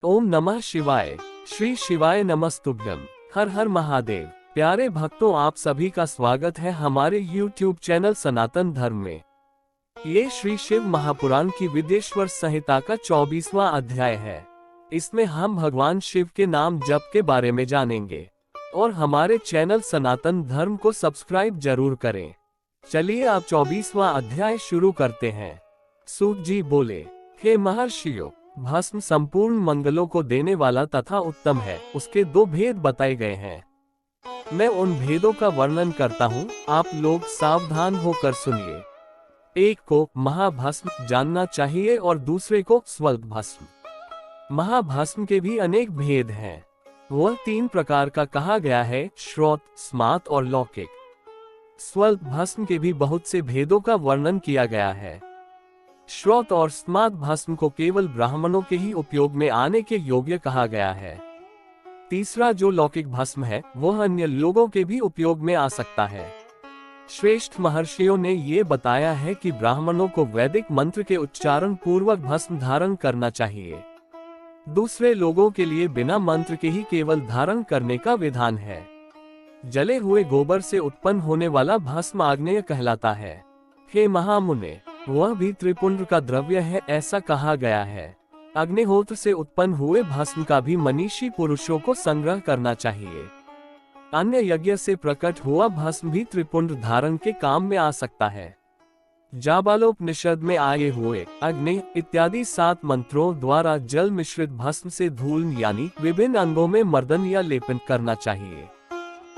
ओम नमः शिवाय। श्री शिवाय नमस्तुभ्यम। हर हर महादेव। प्यारे भक्तों, आप सभी का स्वागत है हमारे YouTube चैनल सनातन धर्म में। ये श्री शिव महापुराण की विदेश्वर संहिता का 24वां अध्याय है। इसमें हम भगवान शिव के नाम जप के बारे में जानेंगे और हमारे चैनल सनातन धर्म को सब्सक्राइब जरूर करें। चलिए आप 24वां अध्याय शुरू करते हैं। सूत जी बोले, हे महर्षियों, भस्म संपूर्ण मंगलों को देने वाला तथा उत्तम है। उसके दो भेद बताए गए हैं। मैं उन भेदों का वर्णन करता हूँ, आप लोग सावधान होकर सुनिए। एक को महाभस्म जानना चाहिए और दूसरे को स्वल्प भस्म। महाभस्म के भी अनेक भेद हैं। वह 3 प्रकार का कहा गया है, श्रोत, स्मार्त और लौकिक। स्वल्प भस्म के भी बहुत से भेदों का वर्णन किया गया है। श्रोत और स्मार्त भस्म को केवल ब्राह्मणों के ही उपयोग में आने के योग्य कहा गया है। तीसरा जो लौकिक भस्म है, वह अन्य लोगों के भी उपयोग में आ सकता है। श्रेष्ठ महर्षियों ने ये बताया है कि ब्राह्मणों को वैदिक मंत्र के उच्चारण पूर्वक भस्म धारण करना चाहिए। दूसरे लोगों के लिए बिना मंत्र के ही केवल धारण करने का विधान है। जले हुए गोबर से उत्पन्न होने वाला भस्म आग्नेय कहलाता है। हे महामुने, वह भी त्रिपुंड का द्रव्य है, ऐसा कहा गया है। अग्निहोत्र से उत्पन्न हुए भस्म का भी मनीषी पुरुषों को संग्रह करना चाहिए। अन्य यज्ञ से प्रकट हुआ भस्म भी त्रिपुंड धारण के काम में आ सकता है। जाबालोपनिषद में आए हुए अग्नि इत्यादि 7 मंत्रों द्वारा जल मिश्रित भस्म से धूल यानी विभिन्न अंगों में मर्दन या लेपन करना चाहिए।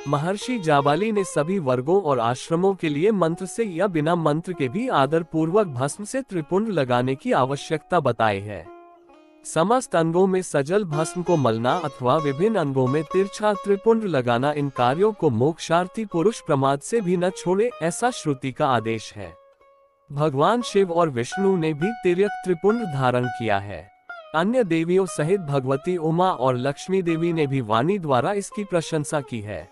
महर्षि जाबाली ने सभी वर्गों और आश्रमों के लिए मंत्र से या बिना मंत्र के भी आदर पूर्वक भस्म से त्रिपुंड लगाने की आवश्यकता बताई है। समस्त अंगों में सजल भस्म को मलना अथवा विभिन्न अंगों में तिरछा त्रिपुंड लगाना, इन कार्यों को मोक्षार्थी पुरुष प्रमाद से भी न छोड़े, ऐसा श्रुति का आदेश है। भगवान शिव और विष्णु ने भी तिर्यक त्रिपुंड धारण किया है। अन्य देवियों सहित भगवती उमा और लक्ष्मी देवी ने भी वाणी द्वारा इसकी प्रशंसा की है।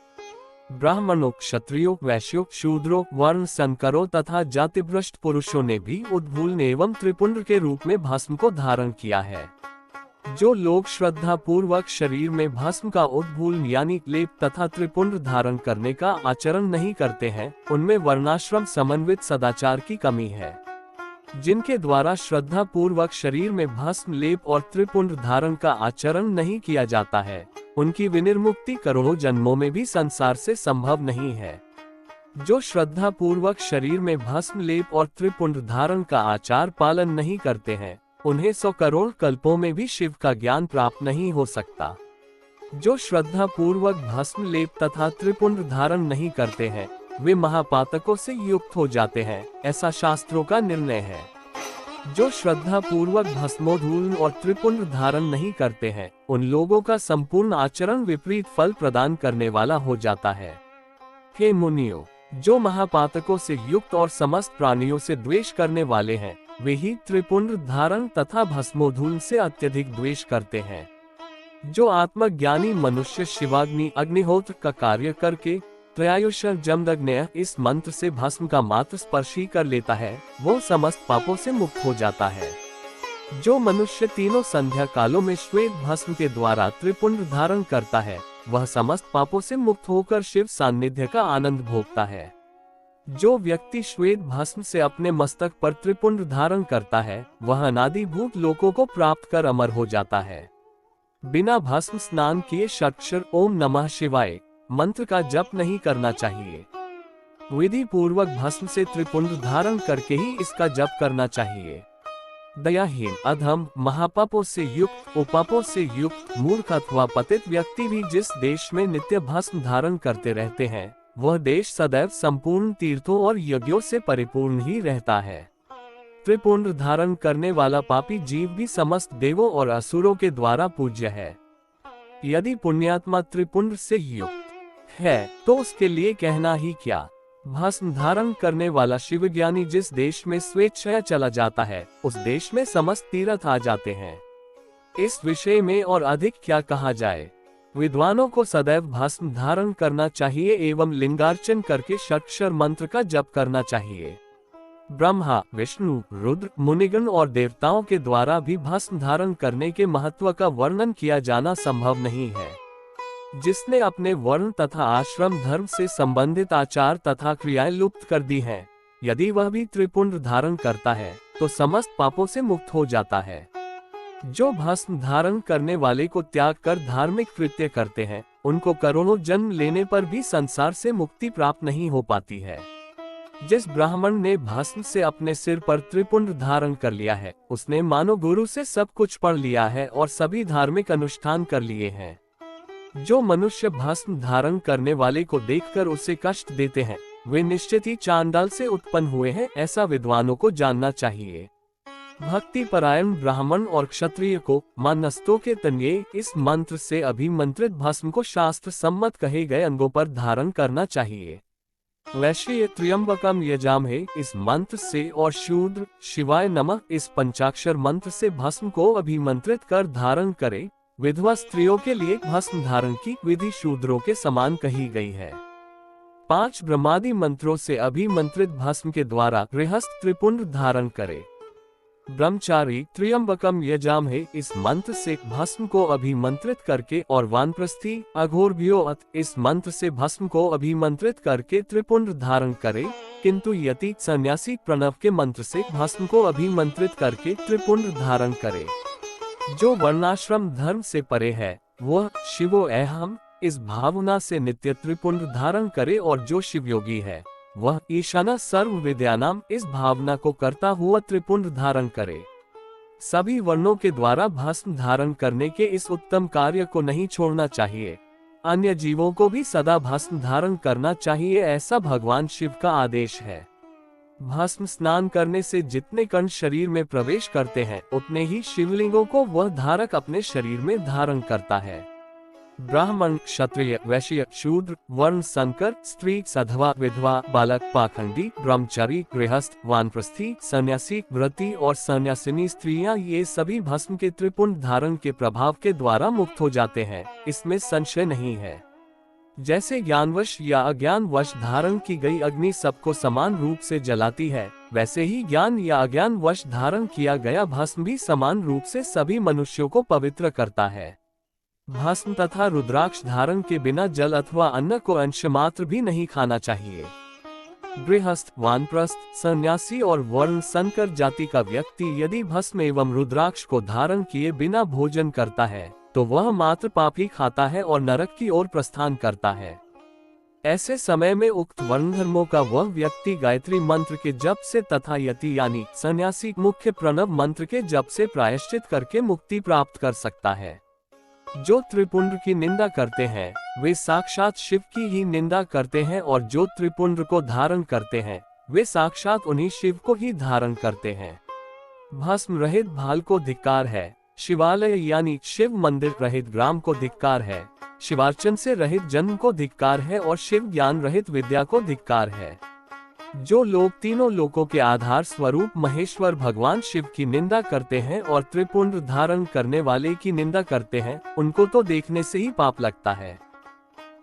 ब्राह्मणों, क्षत्रियों, वैश्यों, शूद्रों, वर्ण संकरों तथा जातिभ्रष्ट पुरुषों ने भी उद्भूल एवं त्रिपुंड के रूप में भस्म को धारण किया है। जो लोग श्रद्धा पूर्वक शरीर में भस्म का उद्भूल यानी लेप तथा त्रिपुंड धारण करने का आचरण नहीं करते हैं, उनमें वर्णाश्रम समन्वित सदाचार की कमी है। जिनके द्वारा श्रद्धा पूर्वक शरीर में भस्म लेप और त्रिपुंड धारण का आचरण नहीं किया जाता है, उनकी विनिर्मुक्ति करोड़ों जन्मों में भी संसार से संभव नहीं है। जो श्रद्धा पूर्वक शरीर में भस्म लेप और त्रिपुंड धारण का आचार पालन नहीं करते हैं, उन्हें 100 करोड़ कल्पों में भी शिव का ज्ञान प्राप्त नहीं हो सकता। जो श्रद्धा पूर्वक भस्म लेप तथा त्रिपुंड धारण नहीं करते हैं, वे महापातकों से युक्त हो जाते हैं, ऐसा शास्त्रों का निर्णय है। जो श्रद्धा पूर्वक भस्मोधूल और त्रिपुंड धारण नहीं करते हैं, उन लोगों का संपूर्ण आचरण विपरीत फल प्रदान करने वाला हो जाता है। हे मुनियों, जो महापातकों से युक्त और समस्त प्राणियों से द्वेष करने वाले हैं, वे ही त्रिपुंड धारण तथा भस्मोधूल से अत्यधिक द्वेष करते हैं। जो आत्मज्ञानी मनुष्य शिवाग्नि अग्निहोत्र का कार्य करके त्रयायुषर जमदग्नेय इस मंत्र से भस्म का मात्र स्पर्श ही कर लेता है, वो समस्त पापों से मुक्त हो जाता है। जो मनुष्य तीनों संध्या कालों में श्वेत भस्म के द्वारा त्रिपुंड धारण करता है, वह समस्त पापों से मुक्त होकर शिव सान्निध्य का आनंद भोगता है। जो व्यक्ति श्वेत भस्म से अपने मस्तक पर त्रिपुंड धारण करता है, वह अनादिभूत लोकों को प्राप्त कर अमर हो जाता है। बिना भस्म स्नान किए षट्क्षर ओम नमः शिवाय मंत्र का जप नहीं करना चाहिए। विधि पूर्वक भस्म से त्रिपुंड धारण करके ही इसका जप करना चाहिए। दयाहीन, अधम, महापापों से युक्त, उपापों से युक्त, मूर्ख अथवा पतित व्यक्ति भी जिस देश में नित्य भस्म धारण करते रहते हैं, वह देश सदैव संपूर्ण तीर्थों और यज्ञों से परिपूर्ण ही रहता है। त्रिपुंड धारण करने वाला पापी जीव भी समस्त देवों और असुरों के द्वारा पूज्य है। यदि पुण्यात्मा त्रिपुंड से युक्त है, तो उसके लिए कहना ही क्या। भस्म धारण करने वाला शिवज्ञानी जिस देश में स्वेच्छया चला जाता है, उस देश में समस्त तीर्थ आ जाते हैं। इस विषय में और अधिक क्या कहा जाए। विद्वानों को सदैव भस्म धारण करना चाहिए एवं लिंगार्चन करके षट्क्षर मंत्र का जप करना चाहिए। ब्रह्मा, विष्णु, रुद्र, मुनिगण और देवताओं के द्वारा भी भस्म धारण करने के महत्व का वर्णन किया जाना संभव नहीं है। जिसने अपने वर्ण तथा आश्रम धर्म से संबंधित आचार तथा क्रियाएं लुप्त कर दी हैं, यदि वह भी त्रिपुंड धारण करता है तो समस्त पापों से मुक्त हो जाता है। जो भस्म धारण करने वाले को त्याग कर धार्मिक कृत्य करते हैं, उनको करोड़ों जन्म लेने पर भी संसार से मुक्ति प्राप्त नहीं हो पाती है। जिस ब्राह्मण ने भस्म से अपने सिर पर त्रिपुंड धारण कर लिया है, उसने मानो गुरु से सब कुछ पढ़ लिया है और सभी धार्मिक अनुष्ठान कर लिए हैं। जो मनुष्य भस्म धारण करने वाले को देखकर उसे कष्ट देते हैं, वे निश्चित ही चांडाल से उत्पन्न हुए हैं, ऐसा विद्वानों को जानना चाहिए। भक्ति परायण ब्राह्मण और क्षत्रिय को मानस्तों के तन्ये इस मंत्र से अभिमंत्रित भस्म को शास्त्र सम्मत कहे गए अंगों पर धारण करना चाहिए। वैश्य त्र्यंबकम यजामहे इस मंत्र से और शूद्र शिवाय नमः इस पंचाक्षर मंत्र से भस्म को अभिमंत्रित कर धारण करे। विधवा स्त्रियों के लिए भस्म धारण की विधि शूद्रों के समान कही गई है। 5 ब्रह्मादि मंत्रों से अभिमंत्रित भस्म के द्वारा गृहस्थ त्रिपुंड धारण करे। ब्रह्मचारी त्र्यंबकम यजामहे इस मंत्र से भस्म को अभिमंत्रित करके और वानप्रस्थी अघोरभ्योऽथ इस मंत्र से भस्म को अभिमंत्रित करके त्रिपुंड धारण करे। किंतु यति सन्यासी प्रणव के मंत्र से भस्म को अभिमंत्रित करके त्रिपुंड धारण करे। जो वर्णाश्रम धर्म से परे है, वह शिवो अहम इस भावना से नित्य त्रिपुंड धारण करे, और जो शिवयोगी है वह ईशाना सर्व विद्यानाम इस भावना को करता हुआ त्रिपुंड धारण करे। सभी वर्णों के द्वारा भस्म धारण करने के इस उत्तम कार्य को नहीं छोड़ना चाहिए। अन्य जीवों को भी सदा भस्म धारण करना चाहिए, ऐसा भगवान शिव का आदेश है। भस्म स्नान करने से जितने कण शरीर में प्रवेश करते हैं, उतने ही शिवलिंगों को वह धारक अपने शरीर में धारण करता है। ब्राह्मण, क्षत्रिय, वैश्य, शूद्र, वर्ण संकर, स्त्री, सधवा, विधवा, बालक, पाखंडी, ब्रह्मचारी, गृहस्थ, वानप्रस्थी, सन्यासी, व्रती और सन्यासिनी स्त्रियां ये सभी भस्म के त्रिपुंड धारण के प्रभाव के द्वारा मुक्त हो जाते हैं, इसमें संशय नहीं है। जैसे ज्ञानवश या अज्ञानवश धारण की गई अग्नि सबको समान रूप से जलाती है, वैसे ही ज्ञान या अज्ञान वश धारण किया गया भस्म भी समान रूप से सभी मनुष्यों को पवित्र करता है। भस्म तथा रुद्राक्ष धारण के बिना जल अथवा अन्न को अंश मात्र भी नहीं खाना चाहिए। गृहस्थ, वानप्रस्थ, सन्यासी और वर्ण संकर जाति का व्यक्ति यदि भस्म एवं रुद्राक्ष को धारण किए बिना भोजन करता है, तो वह मात्र पाप ही खाता है और नरक की ओर प्रस्थान करता है। ऐसे समय में उक्त वर्ण धर्मों का वह व्यक्ति गायत्री मंत्र के जप से तथा यति यानी सन्यासी मुख्य प्रणव मंत्र के जप से प्रायश्चित करके मुक्ति प्राप्त कर सकता है। जो त्रिपुंड की निंदा करते हैं, वे साक्षात शिव की ही निंदा करते हैं, और जो त्रिपुंड को धारण करते हैं, वे साक्षात उन्हीं शिव को ही धारण करते हैं। भस्म रहित भाल को धिक्कार है। शिवालय यानी शिव मंदिर रहित ग्राम को धिक्कार है। शिवार्चन से रहित जन्म को धिक्कार है, और शिव ज्ञान रहित विद्या को धिक्कार है। जो लोग तीनों लोकों के आधार स्वरूप महेश्वर भगवान शिव की निंदा करते हैं और त्रिपुंड धारण करने वाले की निंदा करते हैं, उनको तो देखने से ही पाप लगता है।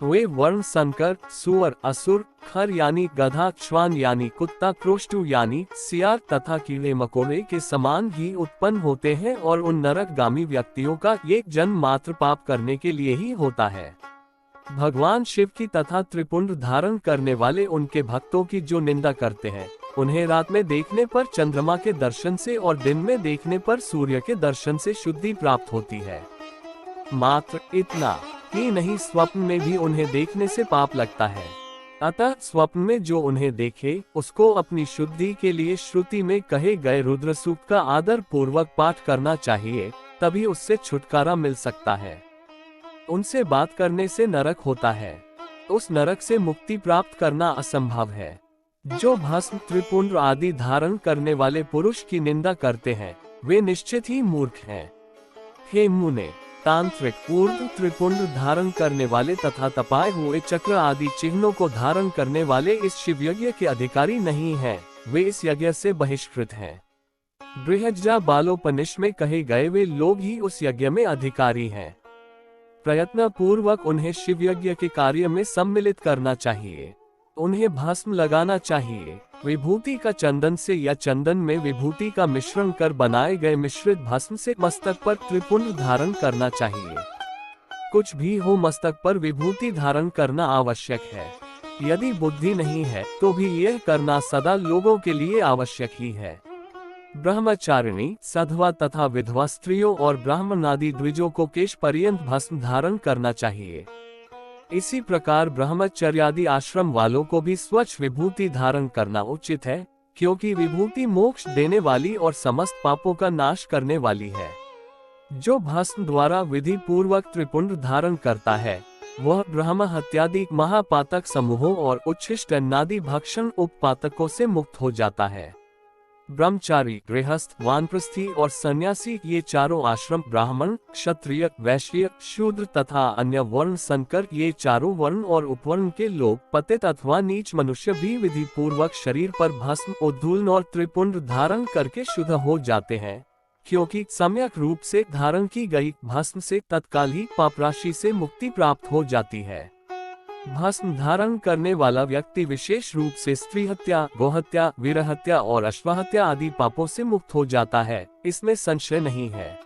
वे वर्ण संकर, सुअर, असुर, खर यानी गधा, श्वान यानी कुत्ता, क्रोष्टु यानी सियार तथा कीड़े मकोड़े के समान ही उत्पन्न होते हैं, और उन नरकगामी व्यक्तियों का एक जन्म मात्र पाप करने के लिए ही होता है। भगवान शिव की तथा त्रिपुंड धारण करने वाले उनके भक्तों की जो निंदा करते हैं, उन्हें रात में देखने पर चंद्रमा के दर्शन से और दिन में देखने पर सूर्य के दर्शन से शुद्धि प्राप्त होती है। मात्र इतना ही नहीं, स्वप्न में भी उन्हें देखने से पाप लगता है। अतः स्वप्न में जो उन्हें देखे, उसको अपनी शुद्धि के लिए श्रुति में कहे गए रुद्र सूक्त का आदर पूर्वक पाठ करना चाहिए, तभी उससे छुटकारा मिल सकता है। उनसे बात करने से नरक होता है, उस नरक से मुक्ति प्राप्त करना असंभव है। जो भस्म, त्रिपुंड आदि धारण करने वाले पुरुष की निंदा करते हैं, वे निश्चित ही मूर्ख हैं। हे मुने, तांत्रिक ऊर्ध्व त्रिपुंड धारण करने वाले तथा तपाए हुए चक्र आदि चिन्हों को धारण करने वाले इस शिव यज्ञ के अधिकारी नहीं हैं, वे इस यज्ञ से बहिष्कृत हैं। बृहज्जा बालोपनिषद में कहे गए वे लोग ही उस यज्ञ में अधिकारी हैं। प्रयत्न पूर्वक उन्हें शिव यज्ञ के कार्य में सम्मिलित करना चाहिए। उन्हें भस्म लगाना चाहिए। विभूति का चंदन से या चंदन में विभूति का मिश्रण कर बनाए गए मिश्रित भस्म से मस्तक पर त्रिपुंड धारण करना चाहिए। कुछ भी हो, मस्तक पर विभूति धारण करना आवश्यक है। यदि बुद्धि नहीं है तो भी यह करना सदा लोगों के लिए आवश्यक ही है। ब्रह्मचारिणी, सधवा तथा विधवा स्त्रियों और ब्राह्मणादि द्विजों को केश पर्यंत भस्म धारण करना चाहिए। इसी प्रकार ब्रह्मचर्यादि आश्रम वालों को भी स्वच्छ विभूति धारण करना उचित है, क्योंकि विभूति मोक्ष देने वाली और समस्त पापों का नाश करने वाली है। जो भस्म द्वारा विधि पूर्वक त्रिपुंड धारण करता है वह ब्रह्म हत्यादि महापातक समूहों और उच्छिष्ट अन्नादि भक्षण उपपातकों से मुक्त हो जाता है। ब्रह्मचारी, गृहस्थ, वानप्रस्थी और सन्यासी ये चारों आश्रम, ब्राह्मण, क्षत्रिय, वैश्य, शूद्र तथा अन्य वर्ण संकर ये चारों वर्ण और उपवर्ण के लोग, पतित अथवा नीच मनुष्य भी विधि पूर्वक शरीर पर भस्म, उद्धूलन और त्रिपुंड धारण करके शुद्ध हो जाते हैं, क्योंकि सम्यक रूप से धारण की गई भस्म से तत्काल ही पाप राशि से मुक्ति प्राप्त हो जाती है। भस्म धारण करने वाला व्यक्ति विशेष रूप से स्त्री हत्या, गोहत्या, वीरहत्या और अश्वहत्या आदि पापों से मुक्त हो जाता है, इसमें संशय नहीं है।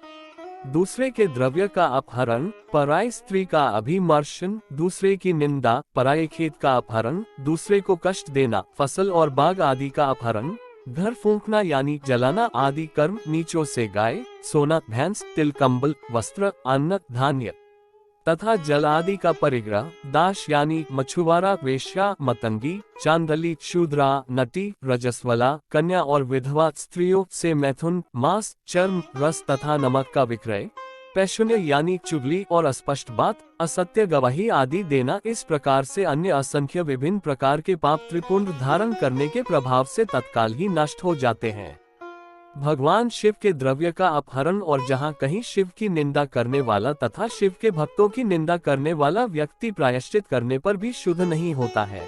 दूसरे के द्रव्य का अपहरण, पराई स्त्री का अभिमर्शन, दूसरे की निंदा, पराये खेत का अपहरण, दूसरे को कष्ट देना, फसल और बाग आदि का अपहरण, घर फूंकना यानी जलाना आदि कर्म, नीचों से गाय, सोना, भैंस, तिल, कंबल, वस्त्र, अन्न, धान्य तथा जल आदि का परिग्रह, दास यानी मछुआरा, वेश्या, मतंगी, चांदली, शूद्रा, नटी, रजस्वला, कन्या और विधवा स्त्रियों से मैथुन, मांस, चर्म, रस तथा नमक का विक्रय, पैशुन्य यानी चुगली और अस्पष्ट बात, असत्य गवाही आदि देना, इस प्रकार से अन्य असंख्य विभिन्न प्रकार के पाप त्रिपुंड धारण करने के प्रभाव से तत्काल ही नष्ट हो जाते हैं। भगवान शिव के द्रव्य का अपहरण और जहाँ कहीं शिव की निंदा करने वाला तथा शिव के भक्तों की निंदा करने वाला व्यक्ति प्रायश्चित करने पर भी शुद्ध नहीं होता है।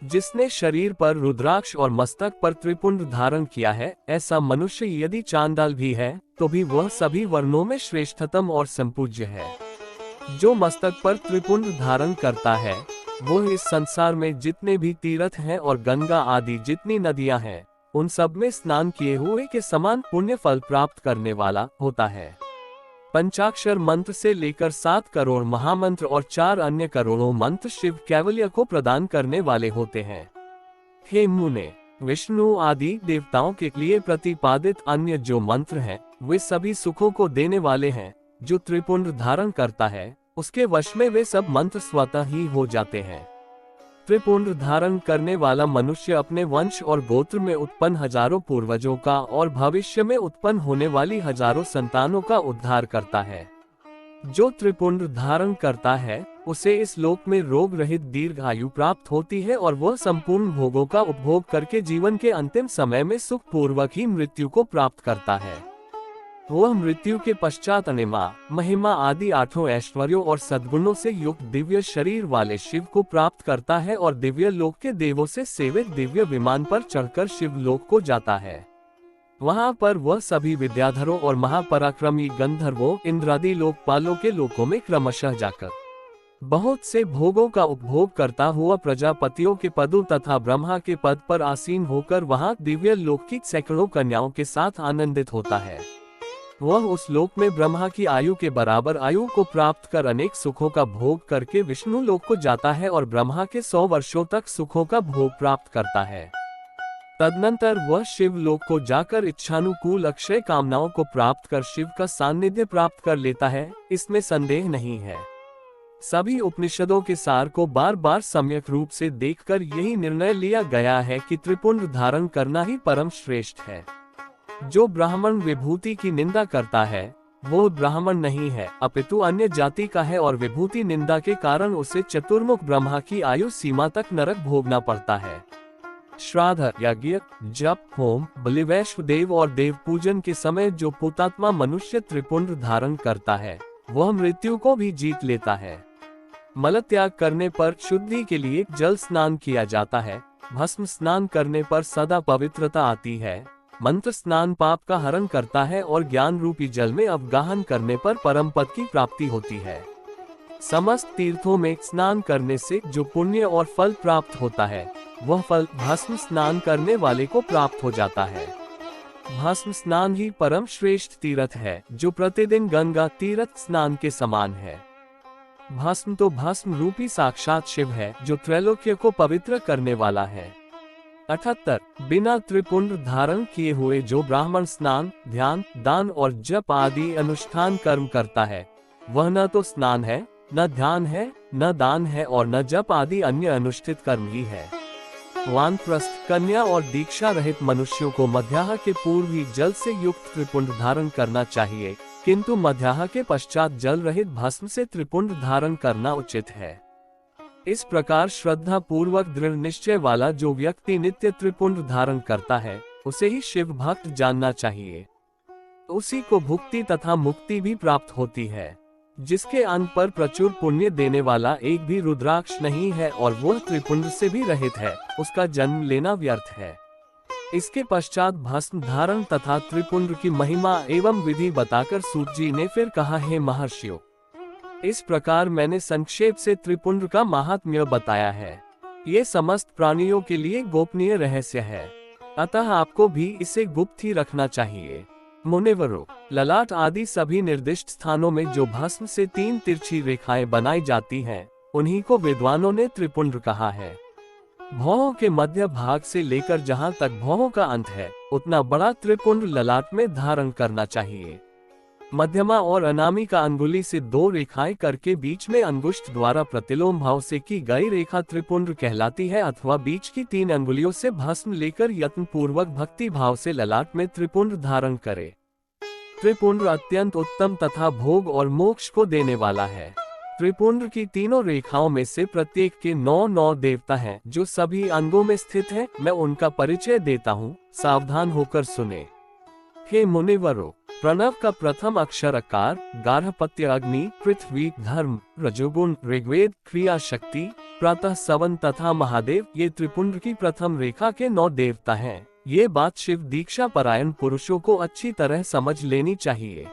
जिसने शरीर पर रुद्राक्ष और मस्तक पर त्रिपुंड धारण किया है, ऐसा मनुष्य यदि चांडाल भी है तो भी वह सभी वर्णों में श्रेष्ठतम और संपूज्य है। जो मस्तक पर त्रिपुंड धारण करता है वह इस संसार में जितने भी तीर्थ हैं और गंगा आदि जितनी नदियां हैं उन सब में स्नान किए हुए के समान पुण्य फल प्राप्त करने वाला होता है। पंचाक्षर मंत्र से लेकर 7 करोड़ महामंत्र और 4 अन्य करोड़ों मंत्र शिव कैवल्य को प्रदान करने वाले होते हैं। हे मुने, विष्णु आदि देवताओं के लिए प्रतिपादित अन्य जो मंत्र हैं वे सभी सुखों को देने वाले हैं। जो त्रिपुंड धारण करता है उसके वश में वे सब मंत्र स्वतः ही हो जाते हैं। त्रिपुंड धारण करने वाला मनुष्य अपने वंश और गोत्र में उत्पन्न हजारों पूर्वजों का और भविष्य में उत्पन्न होने वाली हजारों संतानों का उद्धार करता है। जो त्रिपुंड धारण करता है उसे इस लोक में रोग रहित दीर्घ आयु प्राप्त होती है और वह संपूर्ण भोगों का उपभोग करके जीवन के अंतिम समय में सुख पूर्वक ही मृत्यु को प्राप्त करता है। वह मृत्यु के पश्चात अनिमा, महिमा आदि 8 ऐश्वर्यों और सद्गुणों से युक्त दिव्य शरीर वाले शिव को प्राप्त करता है और दिव्य लोक के देवों से सेवित दिव्य विमान पर चढ़कर शिव लोक को जाता है। वहां पर वह सभी विद्याधरों और महापराक्रमी गंधर्वों, इंद्रादि लोकपालों के लोकों में क्रमशः जाकर बहुत से भोगों का उपभोग करता हुआ प्रजापतियों के पदों तथा ब्रह्मा के पद पर आसीन होकर वहां दिव्य लोक की सैकड़ों कन्याओं के साथ आनंदित होता है। वह उस लोक में ब्रह्मा की आयु के बराबर आयु को प्राप्त कर अनेक सुखों का भोग करके विष्णु लोक को जाता है और ब्रह्मा के 100 वर्षों तक सुखों का भोग प्राप्त करता है। तदनंतर वह शिव लोक को जाकर इच्छानुकूल अक्षय कामनाओं को प्राप्त कर शिव का सानिध्य प्राप्त कर लेता है, इसमें संदेह नहीं है। सभी उपनिषदों के सार को बार बार सम्यक रूप से देखकर यही निर्णय लिया गया है कि त्रिपुंड धारण करना ही परम श्रेष्ठ है। जो ब्राह्मण विभूति की निंदा करता है वो ब्राह्मण नहीं है अपितु अन्य जाति का है और विभूति निंदा के कारण उसे चतुर्मुख ब्रह्मा की आयु सीमा तक नरक भोगना पड़ता है। श्राद्ध, यज्ञ, जप, होम, बलि, वैश्व देव और देव पूजन के समय जो पुतात्मा मनुष्य त्रिपुंड धारण करता है वह मृत्यु को भी जीत लेता है। मल त्याग करने पर शुद्धि के लिए जल स्नान किया जाता है। भस्म स्नान करने पर सदा पवित्रता आती है। मंत्र स्नान पाप का हरण करता है और ज्ञान रूपी जल में अवगाहन करने पर परम पद की प्राप्ति होती है। समस्त तीर्थों में स्नान करने से जो पुण्य और फल प्राप्त होता है वह फल भस्म स्नान करने वाले को प्राप्त हो जाता है। भस्म स्नान ही परम श्रेष्ठ तीर्थ है, जो प्रतिदिन गंगा तीर्थ स्नान के समान है। भस्म तो भस्म रूपी साक्षात शिव है, जो त्रैलोक्य को पवित्र करने वाला है। 78 बिना त्रिपुंड धारण किए हुए जो ब्राह्मण स्नान, ध्यान, दान और जप आदि अनुष्ठान कर्म करता है, वह न तो स्नान है, न ध्यान है, न दान है और न जप आदि अन्य अनुष्ठित कर्म ही है। वानप्रस्थ, कन्या और दीक्षा रहित मनुष्यों को मध्याह्न के पूर्व ही जल से युक्त त्रिपुंड धारण करना चाहिए, किंतु मध्याह्न के पश्चात जल रहित भस्म से त्रिपुंड धारण करना उचित है। इस प्रकार श्रद्धा पूर्वक दृढ़ निश्चय वाला जो व्यक्ति नित्य त्रिपुंड धारण करता है, उसे ही शिव भक्त जानना चाहिए। उसी को भुक्ति तथा मुक्ति भी प्राप्त होती है। जिसके अंग पर प्रचुर पुण्य देने वाला एक भी रुद्राक्ष नहीं है और वह त्रिपुंड से भी रहित है, उसका जन्म लेना व्यर्थ है। इसके पश्चात भस्म धारण तथा त्रिपुंड की महिमा एवं विधि बताकर सूत जी ने फिर कहा, हे महर्षियों, इस प्रकार मैंने संक्षेप से त्रिपुंड का महात्म्य बताया है। ये समस्त प्राणियों के लिए गोपनीय रहस्य है, अतः आपको भी इसे गुप्त ही रखना चाहिए। मुनिवरों, ललाट आदि सभी निर्दिष्ट स्थानों में जो भस्म से 3 तिरछी रेखाएं बनाई जाती हैं, उन्हीं को विद्वानों ने त्रिपुंड कहा है। भौहों के मध्य भाग से लेकर जहां तक भौहों का अंत है, उतना बड़ा त्रिपुंड ललाट में धारण करना चाहिए। मध्यमा और अनामिका अंगुली से 2 रेखाएं करके बीच में अंगुष्ठ द्वारा प्रतिलोम भाव से की गई रेखा त्रिपुंड कहलाती है, अथवा बीच की 3 अंगुलियों से भस्म लेकर यत्न पूर्वक भक्ति भाव से ललाट में त्रिपुंड धारण करे। त्रिपुंड अत्यंत उत्तम तथा भोग और मोक्ष को देने वाला है। त्रिपुंड की तीनों रेखाओं में से प्रत्येक के 9 देवता हैं, जो सभी अंगों में स्थित हैं। मैं उनका परिचय देता हूँ, सावधान होकर सुने। हे मुनिवरों, प्रणव का प्रथम अक्षर अकार, गार्हपत्य अग्नि, पृथ्वी, धर्म, रजोगुण, ऋग्वेद, क्रिया शक्ति, प्रातः सवन तथा महादेव, ये त्रिपुंड की प्रथम रेखा के 9 देवता हैं। ये बात शिव दीक्षा परायण पुरुषों को अच्छी तरह समझ लेनी चाहिए।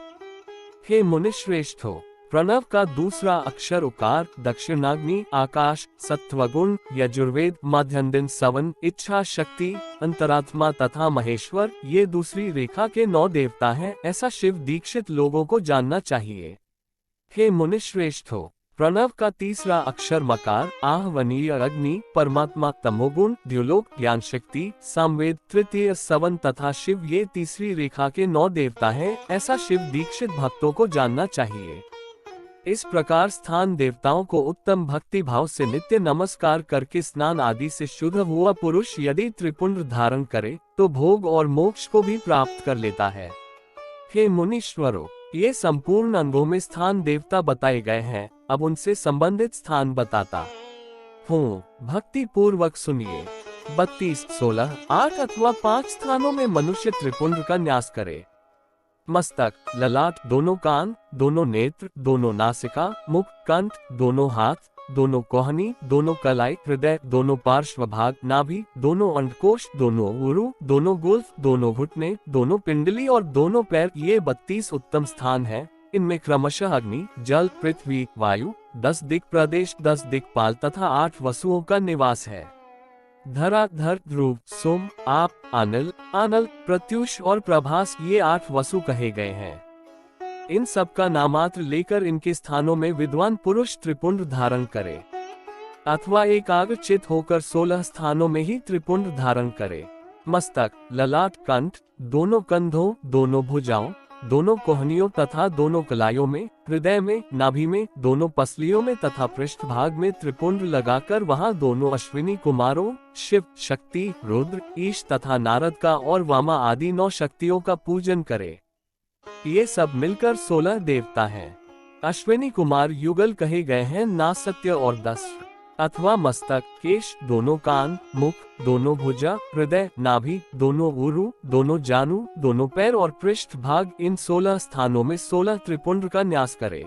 हे मुनिश्रेष्ठों, प्रणव का दूसरा अक्षर उकार, दक्षिणाग्नि, आकाश, सत्वगुण, यजुर्वेद, मध्यदिन, सवन, इच्छा शक्ति, अंतरात्मा तथा महेश्वर, ये दूसरी रेखा के 9 देवता हैं। ऐसा शिव दीक्षित लोगों को जानना चाहिए। हे मुनिश्रेष्ठों, प्रणव का तीसरा अक्षर मकार, आहवनीय अग्नि, परमात्मा, तमोगुण, द्युलोक, ज्ञान शक्ति, सामवेद, तृतीय सवन तथा शिव, ये तीसरी रेखा के 9 देवता हैं। ऐसा शिव दीक्षित भक्तों को जानना चाहिए। इस प्रकार स्थान देवताओं को उत्तम भक्ति भाव से नित्य नमस्कार करके स्नान आदि से शुद्ध हुआ पुरुष यदि त्रिपुंड धारण करे, तो भोग और मोक्ष को भी प्राप्त कर लेता है। हे मुनीश्वरों, ये संपूर्ण अंगों में स्थान देवता बताए गए हैं। अब उनसे संबंधित स्थान बताता हूँ, भक्ति पूर्वक सुनिए। 32, 16, 8 अथवा 5 स्थानों में मनुष्य त्रिपुंड का न्यास करे। मस्तक, ललाट, दोनों कान, दोनों नेत्र, दोनों नासिका, मुख, कंठ, दोनों हाथ, दोनों कोहनी, दोनों कलाई, हृदय, दोनों पार्श्व भाग, नाभि, दोनों अंडकोश, दोनों उरु, दोनों गुल्फ, दोनों घुटने, दोनों पिंडली और दोनों पैर, ये 32 उत्तम स्थान हैं। इनमें क्रमशः अग्नि, जल, पृथ्वी, वायु, 10 दिक् प्रदेश, 10 दिक्पाल तथा 8 वसुओं का निवास है। धरा, धर, ध्रुव, सोम, आप, अनिल, अनल, प्रत्युष और प्रभास, ये 8 वसु कहे गए हैं। इन सब का नामात्र लेकर इनके स्थानों में विद्वान पुरुष त्रिपुंड धारण करे, अथवा एकाग्रचित होकर 16 स्थानों में ही त्रिपुंड धारण करे। मस्तक, ललाट, कंठ, दोनों कंधों, दोनों भुजाओं, दोनों कोहनियों तथा दोनों कलाइयों में, हृदय में, नाभि में, दोनों पसलियों में तथा पृष्ठ भाग में त्रिपुंड लगाकर वहां दोनों अश्विनी कुमारों शिव, शक्ति, रुद्र, ईश तथा नारद का और वामा आदि 9 शक्तियों का पूजन करे। ये सब मिलकर 16 देवता हैं। अश्विनी कुमार युगल कहे गए हैं, नासत्य और 10 अथवा मस्तक, केश, दोनों कान, मुख, दोनों भुजा, हृदय, नाभि, दोनों उरु, दोनों जानु, दोनों पैर और पृष्ठ भाग, इन 16 स्थानों में 16 त्रिपुंड का न्यास करे।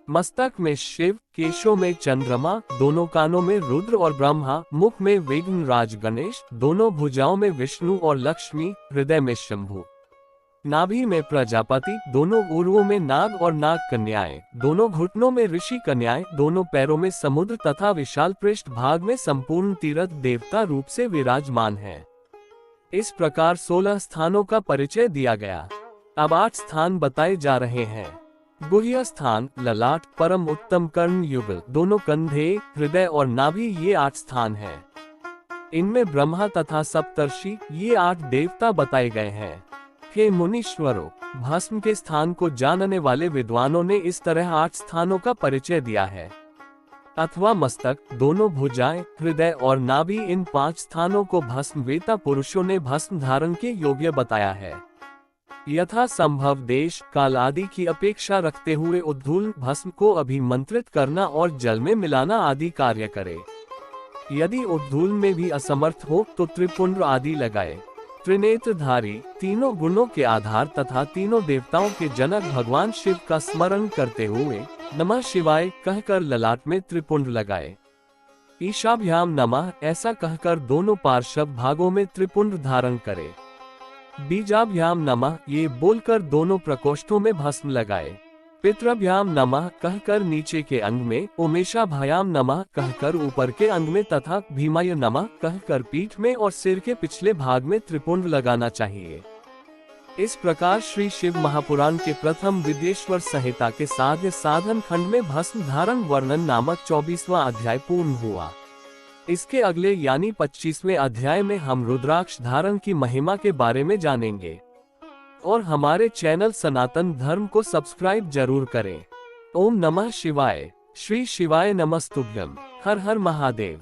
मस्तक में शिव, केशों में चंद्रमा, दोनों कानों में रुद्र और ब्रह्मा, मुख में विघ्न राज गणेश, दोनों भुजाओं में विष्णु और लक्ष्मी, हृदय में शंभु, नाभि में प्रजापति, दोनों उरुओं में नाग और नाग कन्याएं, दोनों घुटनों में ऋषि कन्याएं, दोनों पैरों में समुद्र तथा विशाल पृष्ठ भाग में संपूर्ण तीर्थ देवता रूप से विराजमान है। इस प्रकार 16 स्थानों का परिचय दिया गया। अब 8 स्थान बताए जा रहे हैं। गुह्य स्थान, ललाट, परम उत्तम कर्ण युगल, दोनों कंधे, हृदय और नाभि, ये 8 स्थान हैं। इनमें ब्रह्मा तथा सप्तर्षि, ये 8 देवता बताए गए हैं। हे मुनीश्वरों, भस्म के स्थान को जानने वाले विद्वानों ने इस तरह 8 स्थानों का परिचय दिया है। अथवा मस्तक, दोनों भुजाएं, हृदय और नाभि, इन 5 स्थानों को भस्म वेता पुरुषों ने भस्म धारण के योग्य बताया है। यथा संभव देश काल आदि की अपेक्षा रखते हुए उद्धूल भस्म को अभिमंत्रित करना और जल में मिलाना आदि कार्य करे। यदि उद्धूल में भी असमर्थ हो तो त्रिपुंड आदि लगाए। त्रिनेत्रधारी, तीनों गुणों के आधार तथा तीनों देवताओं के जनक भगवान शिव का स्मरण करते हुए नमः शिवाय कहकर ललाट में त्रिपुंड लगाए। ईशाभ्याम नमः ऐसा कहकर दोनों पार्श्व भागों में त्रिपुंड धारण करे। बीजाभ्याम नमः ये बोलकर दोनों प्रकोष्ठों में भस्म लगाए। पितृभ्याम नमः कहकर नीचे के अंग में, उमेशाभ्याम नमः कहकर ऊपर के अंग में तथा भीमाय नमः कहकर पीठ में और सिर के पिछले भाग में त्रिपुंड लगाना चाहिए। इस प्रकार श्री शिव महापुराण के प्रथम विद्येश्वर संहिता के साध्य साधन खंड में भस्म धारण वर्णन नामक 24वां अध्याय पूर्ण हुआ। इसके अगले यानी 25वें अध्याय में हम रुद्राक्ष धारण की महिमा के बारे में जानेंगे। और हमारे चैनल सनातन धर्म को सब्सक्राइब जरूर करें। ओम नमः शिवाय। श्री शिवाय नमस्तुभ्यम। हर हर महादेव।